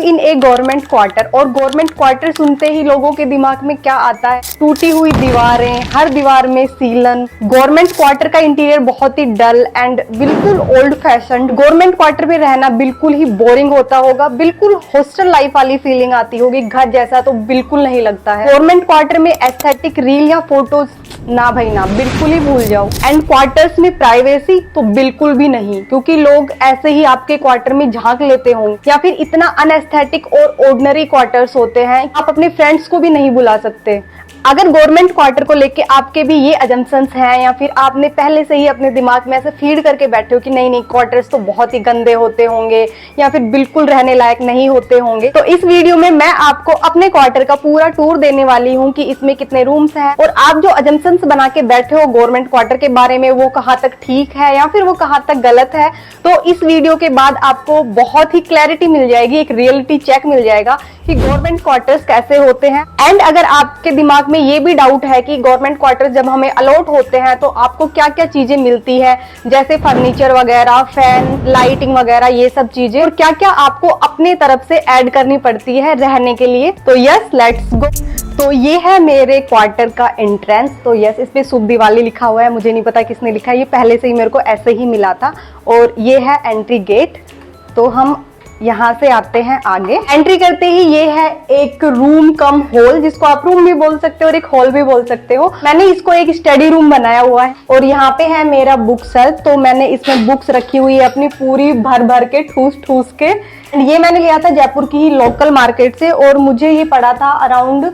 इन ए government quarter. और government quarter सुनते ही लोगों के दिमाग में क्या आता है? टूटी हुई दीवारें, हर दीवार में सीलन। गवर्नमेंट क्वार्टर का इंटीरियर बहुत ही डल एंड बिल्कुल ओल्ड फैशन। गवर्नमेंट क्वार्टर में रहना बिल्कुल ही बोरिंग होता होगा, बिल्कुल हॉस्टल लाइफ वाली फीलिंग आती होगी, घर जैसा तो बिल्कुल नहीं लगता है। गवर्नमेंट क्वार्टर में एस्थेटिक रील या फोटोज ना भाई ना, बिल्कुल ही भूल जाओ। एंड क्वार्टर्स में प्राइवेसी तो बिल्कुल भी नहीं, क्योंकि लोग ऐसे ही आपके क्वार्टर में झांक लेते हों, या फिर इतना अनएस्थेटिक और ऑर्डिनरी क्वार्टर्स होते हैं आप अपने फ्रेंड्स को भी नहीं बुला सकते। अगर गवर्नमेंट क्वार्टर को लेके आपके भी ये अजम्पशंस हैं, या फिर आपने पहले से ही अपने दिमाग में ऐसे फीड करके बैठे हो कि नहीं नहीं क्वार्टर्स तो बहुत ही गंदे होते होंगे या फिर बिल्कुल रहने लायक नहीं होते होंगे, तो इस वीडियो में मैं आपको अपने क्वार्टर का पूरा टूर देने वाली हूँ कि इसमें कितने रूम्स हैं, और आप जो अजम्पशंस बना के बैठे हो गवर्नमेंट क्वार्टर के बारे में वो कहाँ तक ठीक है या फिर वो कहाँ तक गलत है। तो इस वीडियो के बाद आपको बहुत ही क्लैरिटी मिल जाएगी, एक रियलिटी चेक मिल जाएगा कि गवर्नमेंट क्वार्टर्स कैसे होते हैं। एंड अगर आपके दिमाग में ये भी डाउट है कि गवर्नमेंट क्वार्टर्स जब हमें अलॉट होते हैं तो आपको क्या क्या चीजें मिलती है, जैसे फर्नीचर वगैरह, फैन, लाइटिंग वगैरह, ये सब चीजें, और क्या क्या आपको अपने तरफ से ऐड करनी पड़ती है रहने के लिए, तो यस लेट्स गो। तो ये है मेरे क्वार्टर का एंट्रेंस। तो यस, इस पे शुभ दिवाली लिखा हुआ है, मुझे नहीं पता किसने लिखा है, ये पहले से ही मेरे को ऐसे ही मिला था। और ये है एंट्री गेट। तो हम यहाँ से आते हैं आगे। एंट्री करते ही ये है एक रूम कम हॉल, जिसको आप रूम भी बोल सकते हो और एक हॉल भी बोल सकते हो। मैंने इसको एक स्टडी रूम बनाया हुआ है, और यहाँ पे है मेरा बुक शेल्फ। तो मैंने इसमें बुक्स रखी हुई है अपनी पूरी भर भर के, ठूस ठूस के। ये मैंने लिया था जयपुर की ही लोकल मार्केट से, और मुझे ये पड़ा था अराउंड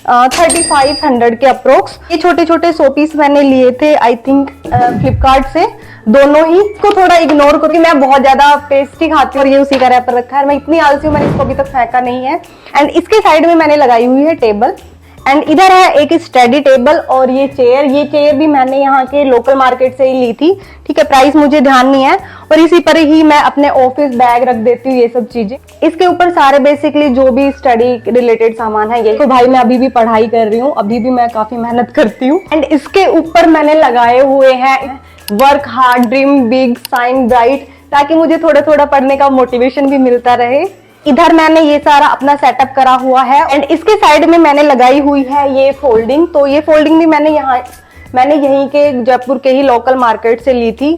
3500 के अप्रोक्स। ये छोटे छोटे शोपीस मैंने लिए थे आई थिंक फ्लिपकार्ट से, दोनों ही। इसको थोड़ा इग्नोर करो कि मैं बहुत ज्यादा पेस्ट्री खाती हूँ और ये उसी का रैपर रखा है, मैं इतनी आलसी हूँ, मैंने इसको अभी तक फेंका नहीं है। एंड इसके साइड में मैंने लगाई हुई है टेबल, एंड इधर है एक स्टडी टेबल और ये चेयर भी मैंने यहाँ के लोकल मार्केट से ही ली थी। ठीक है, प्राइस मुझे ध्यान नहीं है, और इसी पर ही मैं अपने ऑफिस बैग रख देती हूँ, ये सब चीजें। इसके ऊपर सारे बेसिकली जो भी स्टडी रिलेटेड सामान है ये। तो भाई मैं अभी भी पढ़ाई कर रही हूँ, अभी भी मैं काफी मेहनत करती हूँ। एंड इसके ऊपर मैंने लगाए हुए हैं work hard, dream big, shine bright, ताकि मुझे थोड़ा थोड़ा पढ़ने का मोटिवेशन भी मिलता रहे। इधर मैंने ये सारा अपना सेटअप करा हुआ है, एंड इसके साइड में मैंने लगाई हुई है ये फोल्डिंग। तो ये फोल्डिंग भी मैंने यहीं के जयपुर के ही लोकल मार्केट से ली थी।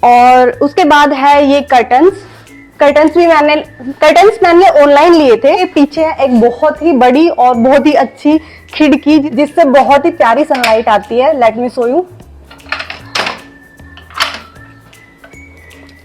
और उसके बाद है ये कर्टन्स मैंने ऑनलाइन लिए थे। पीछे है एक बहुत ही बड़ी और बहुत ही अच्छी खिड़की, जिससे बहुत ही प्यारी सनलाइट आती है। Let me show you.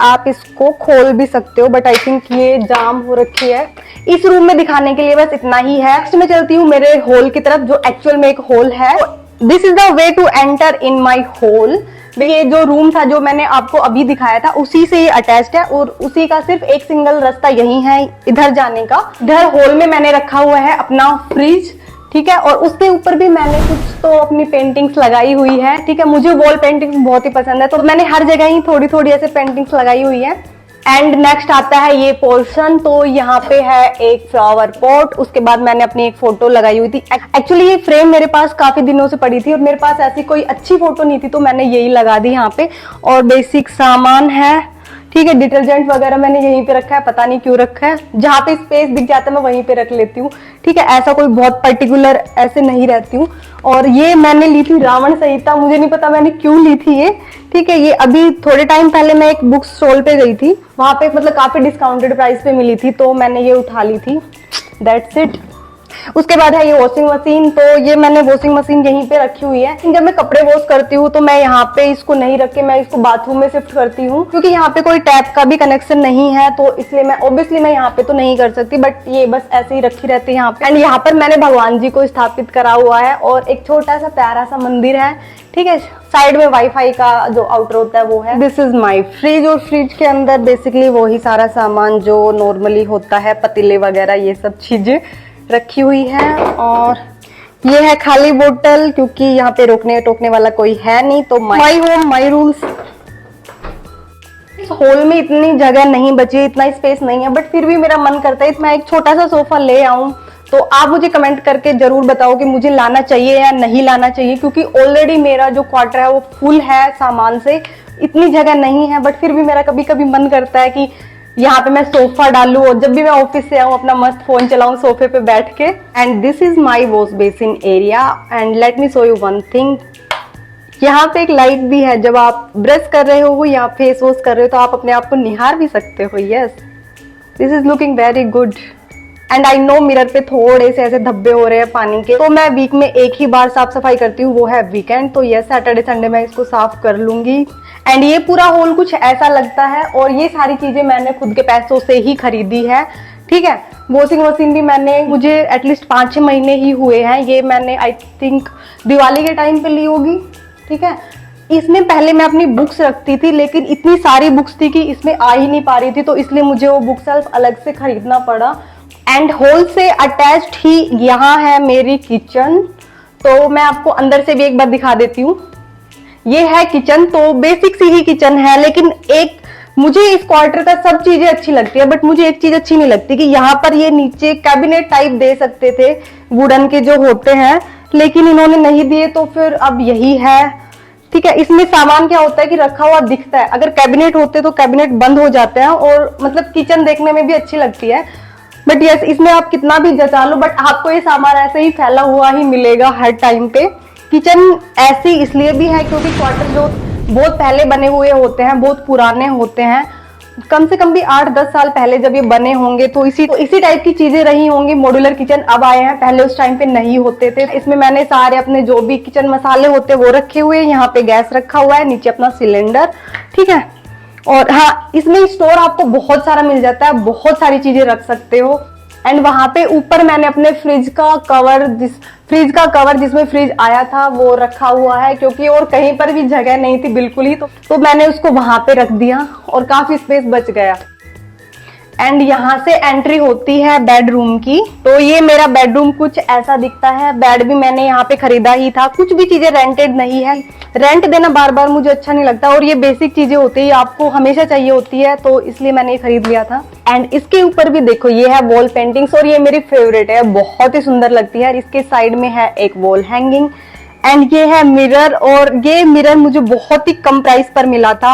आप इसको खोल भी सकते हो, बट आई थिंक ये जाम हो रखी है। इस रूम में दिखाने के लिए बस इतना ही है। नेक्स्ट मैं चलती हूँ मेरे हॉल की तरफ, जो एक्चुअल में एक हॉल है। This is the way to enter in my hall. ये जो रूम था जो मैंने आपको अभी दिखाया था, उसी से ये अटैच्ड है, और उसी का सिर्फ एक सिंगल रास्ता यही है इधर जाने का। इधर हॉल में मैंने रखा हुआ है अपना फ्रिज, ठीक है, और उसके ऊपर भी मैंने कुछ तो अपनी पेंटिंग्स लगाई हुई है। ठीक है, मुझे वॉल पेंटिंग्स बहुत ही पसंद है, तो मैंने हर जगह ही थोड़ी थोड़ी ऐसे पेंटिंग्स लगाई हुई है। एंड नेक्स्ट आता है ये पोर्शन। तो यहाँ पे है एक फ्लावर पॉट, उसके बाद मैंने अपनी एक फोटो लगाई हुई थी। एक्चुअली ये फ्रेम मेरे पास काफी दिनों से पड़ी थी और मेरे पास ऐसी कोई अच्छी फोटो नहीं थी, तो मैंने यही लगा दी यहाँ पे। और बेसिक सामान है, ठीक है, डिटर्जेंट वगैरह मैंने यहीं पे रखा है, पता नहीं क्यों रखा है, जहाँ पे स्पेस दिख जाता है मैं वहीं पे रख लेती हूँ। ठीक है, ऐसा कोई बहुत पर्टिकुलर ऐसे नहीं रहती हूँ। और ये मैंने ली थी रावण संहिता, मुझे नहीं पता मैंने क्यों ली थी ये। ठीक है, ये अभी थोड़े टाइम पहले मैं एक बुक स्टॉल पे गई थी, वहां पे मतलब काफी डिस्काउंटेड प्राइस पे मिली थी, तो मैंने ये उठा ली थी। That's it. उसके बाद है ये वॉशिंग मशीन। तो ये मैंने वॉशिंग मशीन यहीं पे रखी हुई है। जब मैं कपड़े वॉश करती हूँ तो मैं यहाँ पे इसको नहीं रख के मैं इसको बाथरूम में शिफ्ट करती हूँ, क्योंकि यहाँ पे कोई टैप का भी कनेक्शन नहीं है, तो इसलिए मैं ऑब्वियसली मैं यहाँ पे तो नहीं कर सकती, बट ये बस ऐसे ही रखी रहती है यहाँ पे। एंड यहाँ पर मैंने भगवान जी को स्थापित करा हुआ है, और एक छोटा सा प्यारा सा मंदिर है। ठीक है, साइड में वाईफाई का जो आउटर होता है वो है। दिस इज माई फ्रिज, और फ्रिज के अंदर बेसिकली वही सारा सामान जो नॉर्मली होता है, पतीले वगैरह ये सब चीजें रखी हुई है। और ये है खाली बोतल, क्योंकि यहाँ पे रोकने टोकने वाला कोई है नहीं, तो माई होम माई रूल्स। इस हॉल में इतनी जगह नहीं बची, इतना स्पेस नहीं है, बट फिर भी मेरा मन करता है मैं एक छोटा सा सोफा ले आऊं। तो आप मुझे कमेंट करके जरूर बताओ कि मुझे लाना चाहिए या नहीं लाना चाहिए, क्योंकि ऑलरेडी मेरा जो क्वार्टर है वो फुल है सामान से, इतनी जगह नहीं है, बट फिर भी मेरा कभी कभी मन करता है कि यहाँ पे मैं सोफा डालूं और जब भी मैं ऑफिस से आऊँ अपना मस्त फोन चलाऊं सोफे पे बैठ के। And this is my wash basin area and let me show you one thing. यहाँ पे एक लाइट भी है, जब आप ब्रश कर रहे हो या फेस वॉश कर रहे हो तो आप अपने आप को निहार भी सकते हो। Yes, this is looking very good. And I know mirror पे थोड़े से ऐसे धब्बे हो रहे हैं पानी के, तो मैं वीक में एक ही बार साफ सफाई करती हूँ, वो है वीकेंड। तो यस, सैटरडे संडे मैं इसको साफ कर लूंगी। एंड ये पूरा होल कुछ ऐसा लगता है, और ये सारी चीजें मैंने खुद के पैसों से ही खरीदी है। ठीक है, वॉशिंग मशीन भी मुझे एटलीस्ट 5-6 महीने ही हुए हैं। ये मैंने आई थिंक दिवाली के टाइम पे ली होगी। ठीक है, इसमें पहले मैं अपनी बुक्स रखती थी, लेकिन इतनी सारी बुक्स थी कि इसमें आ ही नहीं पा रही थी, तो इसलिए मुझे वो बुक सेल्फ अलग से खरीदना पड़ा। एंड होल से अटैच्ड ही यहाँ है मेरी किचन। तो मैं आपको अंदर से भी एक बार दिखा देती हूँ। ये है किचन, तो बेसिक सी ही किचन है, लेकिन एक मुझे इस क्वार्टर का सब चीजें अच्छी लगती है, बट मुझे एक चीज अच्छी नहीं लगती कि यहाँ पर ये नीचे कैबिनेट टाइप दे सकते थे, वुडन के जो होते हैं, लेकिन इन्होंने नहीं दिए, तो फिर अब यही है। ठीक है, इसमें सामान क्या होता है कि रखा हुआ दिखता है, अगर कैबिनेट होते तो कैबिनेट बंद हो जाते हैं और मतलब किचन देखने में भी अच्छी लगती है। बट यस, इसमें आप कितना भी जचा लो, बट आपको ये सामान ऐसे ही फैला हुआ ही मिलेगा हर टाइम पे। किचन ऐसी इसलिए भी है क्योंकि क्वार्टर जो बहुत पहले बने हुए होते हैं, बहुत पुराने होते हैं, कम से कम भी 8-10 साल पहले जब ये बने होंगे, तो इसी टाइप की चीजें रही होंगी। मॉड्यूलर किचन अब आए हैं, पहले उस टाइम पे नहीं होते थे। इसमें मैंने सारे अपने जो भी किचन मसाले होते हैं वो रखे हुए हैं। यहाँ पे गैस रखा हुआ है, नीचे अपना सिलेंडर। ठीक है, और हाँ, इसमें स्टोर आपको बहुत सारा मिल जाता है, बहुत सारी चीजें रख सकते हो। एंड वहां पे ऊपर मैंने अपने फ्रिज का कवर जिसमें फ्रिज आया था वो रखा हुआ है, क्योंकि और कहीं पर भी जगह नहीं थी बिल्कुल ही, तो मैंने उसको वहां पे रख दिया और काफी स्पेस बच गया। एंड यहाँ से एंट्री होती है बेडरूम की। तो ये मेरा बेडरूम कुछ ऐसा दिखता है। बेड भी मैंने यहाँ पे खरीदा ही था, कुछ भी चीजें रेंटेड नहीं है। रेंट देना बार बार मुझे अच्छा नहीं लगता, और ये बेसिक चीजें होती है, आपको हमेशा चाहिए होती है, तो इसलिए मैंने ये खरीद लिया था। एंड इसके ऊपर भी देखो, ये है वॉल पेंटिंग्स, और ये मेरी फेवरेट है, बहुत ही सुंदर लगती है। इसके साइड में है एक वॉल हैंगिंग। एंड ये है मिरर, और ये मिरर मुझे बहुत ही कम प्राइस पर मिला था।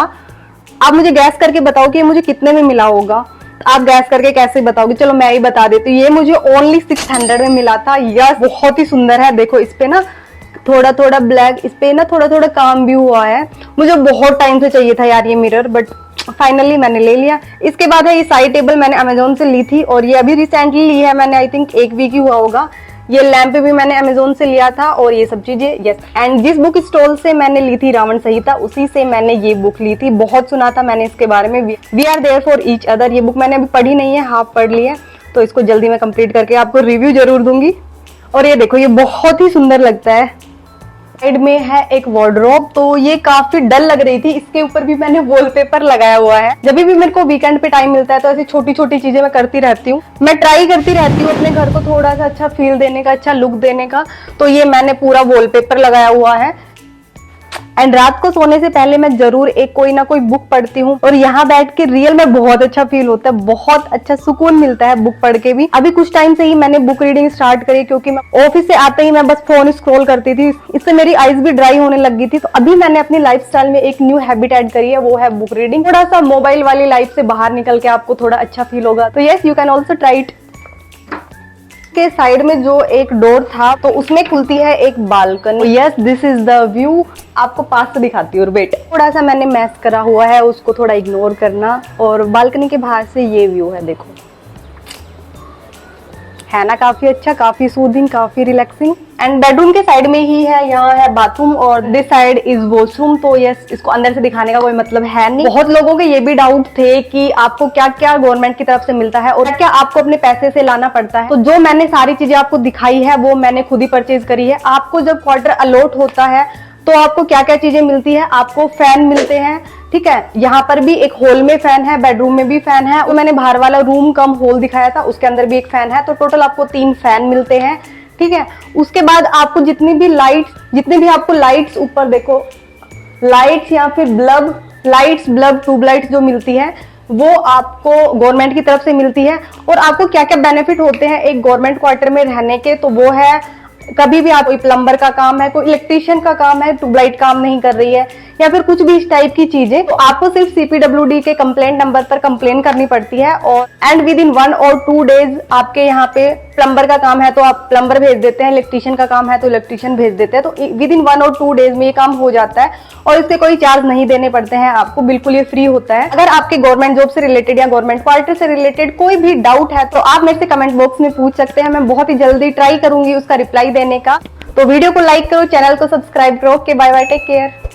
आप मुझे गैस करके बताओ कि मुझे कितने में मिला होगा। आप गैस करके कैसे बताओगे, चलो मैं ही बता देती हूँ। ये मुझे ओनली 600 में मिला था। यस, बहुत ही सुंदर है। देखो इस पे ना थोड़ा थोड़ा ब्लैक, इस पे ना थोड़ा थोड़ा काम भी हुआ है। मुझे बहुत टाइम से चाहिए था यार ये मिरर, बट फाइनली मैंने ले लिया। इसके बाद है ये साइड टेबल, मैंने अमेजोन से ली थी, और ये अभी रिसेंटली ली है मैंने, आई थिंक 1 वीक ही हुआ होगा। ये लैंप भी मैंने अमेजोन से लिया था, और ये सब चीजें। यस, एंड जिस बुक स्टॉल से मैंने ली थी रावण संहिता, उसी से मैंने ये बुक ली थी। बहुत सुना था मैंने इसके बारे में, we are there for each other. ये बुक मैंने अभी पढ़ी नहीं है, हाफ पढ़ ली है, तो इसको जल्दी मैं कंप्लीट करके आपको रिव्यू जरूर दूंगी। और ये देखो, ये बहुत ही सुंदर लगता है। साइड में है एक वार्डरोब, तो ये काफी डल लग रही थी, इसके ऊपर भी मैंने वॉलपेपर लगाया हुआ है। जब भी मेरे को वीकेंड पे टाइम मिलता है तो ऐसी छोटी छोटी चीजें मैं करती रहती हूँ। मैं ट्राई करती रहती हूँ अपने घर को थोड़ा सा अच्छा फील देने का, अच्छा लुक देने का। तो ये मैंने पूरा वॉलपेपर लगाया हुआ है। एंड रात को सोने से पहले मैं जरूर एक कोई ना कोई बुक पढ़ती हूँ, और यहाँ बैठ के रियल में बहुत अच्छा फील होता है, बहुत अच्छा सुकून मिलता है बुक पढ़ के भी। अभी कुछ टाइम से ही मैंने बुक रीडिंग स्टार्ट करी, क्योंकि मैं ऑफिस से आते ही मैं बस फोन स्क्रॉल करती थी, इससे मेरी आईज भी ड्राई होने लग गई थी। तो अभी मैंने अपनी लाइफस्टाइल में एक न्यू हैबिट ऐड करी है, वो है बुक रीडिंग। थोड़ा सा मोबाइल वाली लाइफ से बाहर निकल के आपको थोड़ा अच्छा फील होगा। तो yes, you can also try it. के साइड में जो एक डोर था, तो उसमें खुलती है एक balcony. Yes, this is the view. आपको पास से दिखाती हूँ। बेट थोड़ा सा मैंने मैस करा हुआ है, उसको थोड़ा इग्नोर करना। और बालकनी के बाहर से ये व्यू है, देखो, है ना काफी अच्छा, काफी सूदिंग, काफी रिलैक्सिंग। एंड बेडरूम के साइड में ही है, यहाँ है बाथरूम, और दिस साइड इज वॉशरूम। तो यस, इसको अंदर से दिखाने का कोई मतलब है नहीं। बहुत लोगों के ये भी डाउट थे कि आपको क्या क्या गवर्नमेंट की तरफ से मिलता है और क्या आपको अपने पैसे से लाना पड़ता है। तो जो मैंने सारी चीजें आपको दिखाई है वो मैंने खुद ही परचेज करी है। आपको जब क्वार्टर अलॉट होता है तो आपको क्या क्या चीजें मिलती है, आपको फैन मिलते हैं। ठीक है, यहाँ पर भी एक हॉल में फैन है, बेडरूम में भी फैन है, और मैंने बाहर वाला रूम कम हॉल दिखाया था, उसके अंदर भी एक फैन है। तो टोटल आपको 3 फैन मिलते हैं। ठीक है, उसके बाद आपको जितनी भी आपको लाइट्स, ऊपर देखो लाइट्स या फिर बल्ब ट्यूबलाइट्स जो मिलती है वो आपको गवर्नमेंट की तरफ से मिलती है। और आपको क्या क्या बेनिफिट होते हैं एक गवर्नमेंट क्वार्टर में रहने के, तो वो है कभी भी आप, कोई प्लम्बर का काम है, कोई इलेक्ट्रीशियन का काम है, ट्यूबलाइट काम नहीं कर रही है, या फिर कुछ भी इस टाइप की चीजें, तो आपको सिर्फ CPWD के कंप्लेंट नंबर पर कंप्लेन करनी पड़ती है। और एंड विद इन 1 और 2 डेज आपके यहाँ पे प्लम्बर का काम है तो आप प्लम्बर भेज देते हैं, इलेक्ट्रीशियन का काम है तो इलेक्ट्रीशियन भेज देते हैं। तो विद इन 1 और 2 डेज में ये काम हो जाता है और इससे कोई चार्ज नहीं देने पड़ते हैं आपको, बिल्कुल ये फ्री होता है। अगर आपके गवर्नमेंट जॉब से रिलेटेड या गवर्नमेंट क्वार्टर से रिलेटेड कोई भी डाउट है तो आप मेरे से कमेंट बॉक्स में पूछ सकते हैं, मैं बहुत ही जल्दी ट्राई करूंगी उसका रिप्लाई देने का। तो वीडियो को लाइक करो, चैनल को सब्सक्राइब करो। Okay, bye bye, take care.